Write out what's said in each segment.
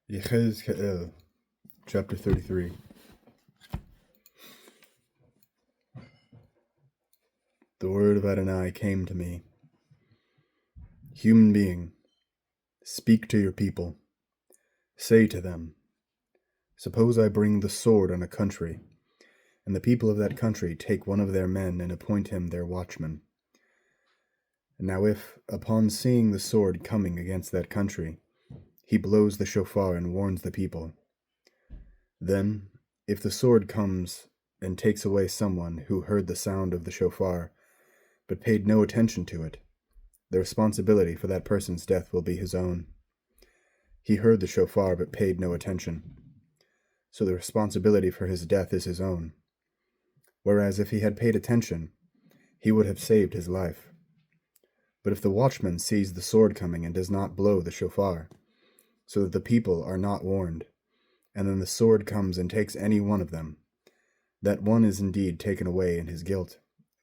Yechezk'el, chapter 33. The word of Adonai came to me. Human being, speak to your people. Say to them, suppose I bring the sword on a country, and the people of that country take one of their men and appoint him their watchman. Now if, upon seeing the sword coming against that country, he blows the shofar and warns the people, then, if the sword comes and takes away someone who heard the sound of the shofar, but paid no attention to it, the responsibility for that person's death will be his own. He heard the shofar but paid no attention, so the responsibility for his death is his own. Whereas if he had paid attention, he would have saved his life. But if the watchman sees the sword coming and does not blow the shofar, so that the people are not warned, and then the sword comes and takes any one of them, that one is indeed taken away in his guilt,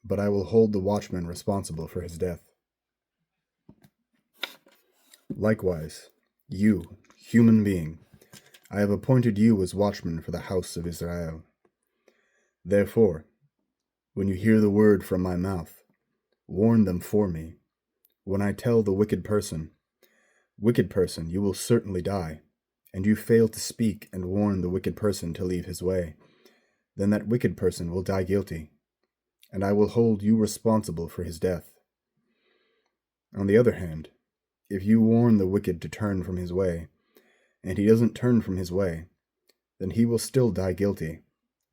but I will hold the watchman responsible for his death. Likewise, you, human being, I have appointed you as watchman for the house of Israel. Therefore, when you hear the word from my mouth, warn them for me. When I tell the wicked person, you will certainly die, and you fail to speak and warn the wicked person to leave his way, then that wicked person will die guilty, and I will hold you responsible for his death. On the other hand, if you warn the wicked to turn from his way, and he doesn't turn from his way, then he will still die guilty,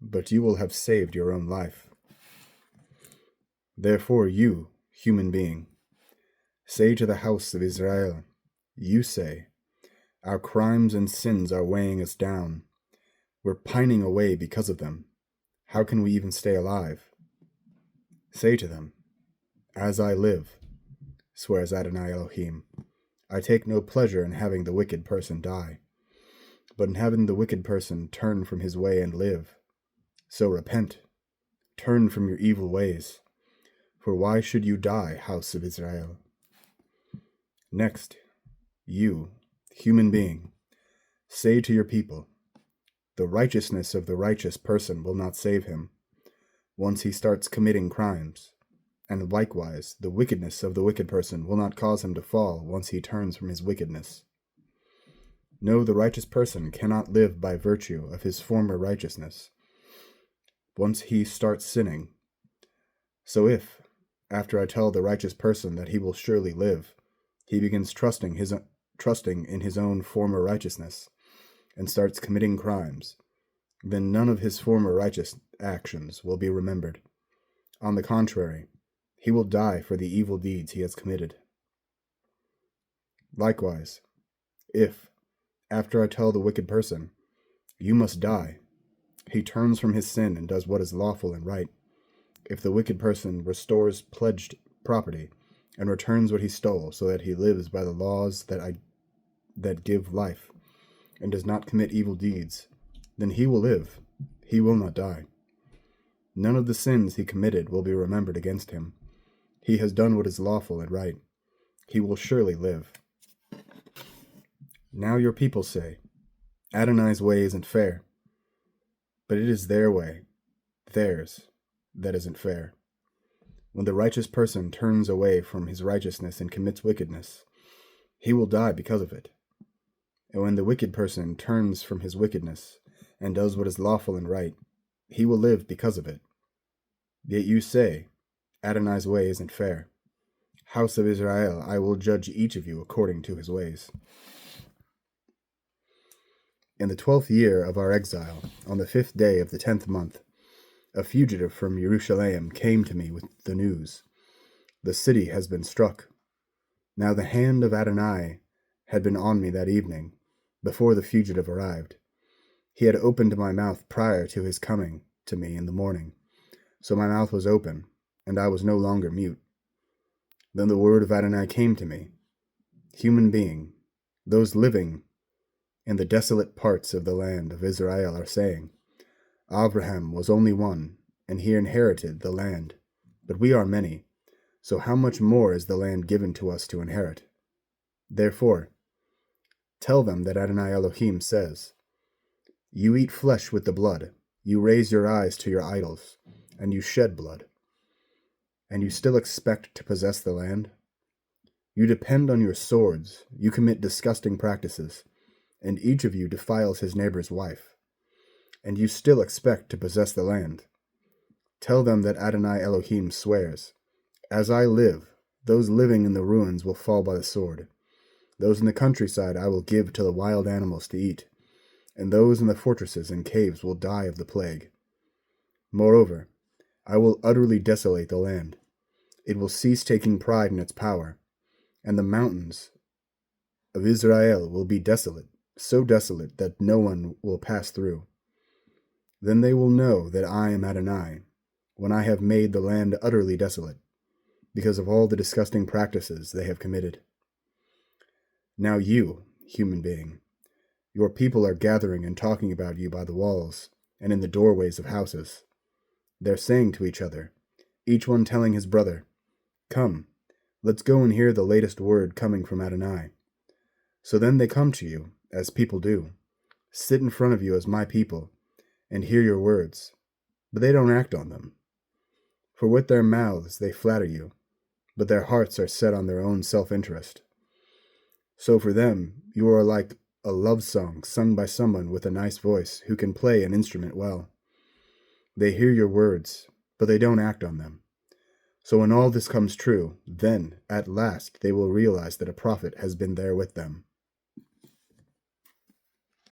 but you will have saved your own life. Therefore you, human being, say to the house of Israel, you say, our crimes and sins are weighing us down. We're pining away because of them. How can we even stay alive? Say to them, as I live, swears Adonai Elohim, I take no pleasure in having the wicked person die, but in having the wicked person turn from his way and live. So repent, turn from your evil ways, for why should you die, house of Israel? Next, you, human being, say to your people, the righteousness of the righteous person will not save him once he starts committing crimes, and likewise the wickedness of the wicked person will not cause him to fall once he turns from his wickedness. No, the righteous person cannot live by virtue of his former righteousness once he starts sinning. So if, after I tell the righteous person that he will surely live, he begins trusting in his own former righteousness and starts committing crimes, then none of his former righteous actions will be remembered. On the contrary, he will die for the evil deeds he has committed. Likewise, if, after I tell the wicked person, you must die, he turns from his sin and does what is lawful and right, if the wicked person restores pledged property and returns what he stole so that he lives by the laws that give life, and does not commit evil deeds, then he will live, he will not die. None of the sins he committed will be remembered against him. He has done what is lawful and right. He will surely live. Now your people say, Adonai's way isn't fair, but it is their way, theirs, that isn't fair. When the righteous person turns away from his righteousness and commits wickedness, he will die because of it. And when the wicked person turns from his wickedness and does what is lawful and right, he will live because of it. Yet you say, Adonai's way isn't fair. House of Israel, I will judge each of you according to his ways. In the 12th year of our exile, on the 5th day of the 10th month, a fugitive from Jerusalem came to me with the news, the city has been struck. Now the hand of Adonai had been on me that evening, before the fugitive arrived. He had opened my mouth prior to his coming to me in the morning, so my mouth was open, and I was no longer mute. Then the word of Adonai came to me, human being, those living in the desolate parts of the land of Israel are saying, Abraham was only one, and he inherited the land, but we are many, so how much more is the land given to us to inherit? Therefore, Tell them that Adonai Elohim says, You eat flesh with the blood, you raise your eyes to your idols, and you shed blood. And you still expect to possess the land? You depend on your swords, you commit disgusting practices, and each of you defiles his neighbor's wife. And you still expect to possess the land? Tell them that Adonai Elohim swears, As I live, those living in the ruins will fall by the sword. Those in the countryside I will give to the wild animals to eat, and those in the fortresses and caves will die of the plague. Moreover, I will utterly desolate the land. It will cease taking pride in its power, and the mountains of Israel will be desolate, so desolate that no one will pass through. Then they will know that I am Adonai, when I have made the land utterly desolate, because of all the disgusting practices they have committed. Now you, human being, your people are gathering and talking about you by the walls and in the doorways of houses. They're saying to each other, each one telling his brother, Come, let's go and hear the latest word coming from Adonai. So then they come to you, as people do, sit in front of you as my people, and hear your words, but they don't act on them. For with their mouths they flatter you, but their hearts are set on their own self-interest. So for them, you are like a love song sung by someone with a nice voice who can play an instrument well. They hear your words, but they don't act on them. So when all this comes true, then, at last, they will realize that a prophet has been there with them.